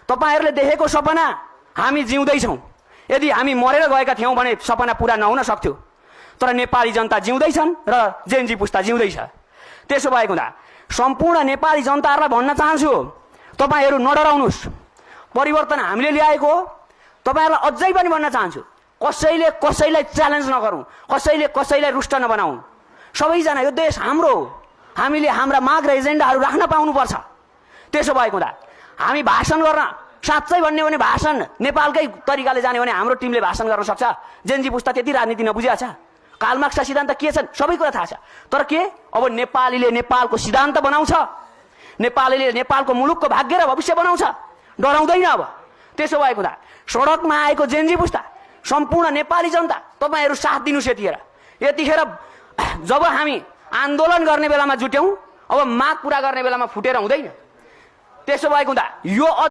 तपाईहरुले देखेको सपना हामी जिउँदैछौं। यदि हामी मरेर गएका थियौं भने सपना पूरा नहुन सक्थ्यो, तर नेपाली जनता जिउँदैछन् र जेनजी पुस्ता जिउँदैछ। त्यसो भएको हुँदा सम्पूर्ण नेपाली जनताहरुलाई भन्न चाहन्छु, तपाईहरु नडराउनुस्, परिवर्तन हामीले ल्याएको हो। तपाईहरुलाई अझै पनि भन्न चाहन्छु, कसैले कसैलाई च्यालेन्ज नगरौं, कसैले कसैलाई रुष्ट नबनाऊ। सबैजना यो देश हाम्रो हो, हामीले हाम्रा माग र एजेन्डाहरु राख्न पाउनुपर्छ। त्यसो भएको हुँदा हामी भाषण गर्न, साच्चै भन्ने भने भाषण नेपालकै तरिकाले जाने भने हाम्रो टिमले भाषण गर्न सक्छ। जेनजी पुस्ता त्यति राजनीति नबुझेको छ, कार्ल मार्क्सका सिद्धान्त के छन् सबै कुरा थाहा छ। तर के अब नेपालीले नेपालको सिद्धान्त बनाउँछ, नेपालीले नेपालको मुलुकको भाग्य र भविष्य बनाउँछ, डराउँदैन। अब त्यसो भएको हुँदा सडकमा आएको जेनजी पुस्ता, सम्पूर्ण नेपाली जनता तपाईहरु साथ दिनुस्। यतिखेर जब हामी आन्दोलन गर्ने बेलामा जुट्यौं, अब माग पूरा गर्ने बेलामा फुटेर हुँदैन। त्यसो भएको हुँदा यो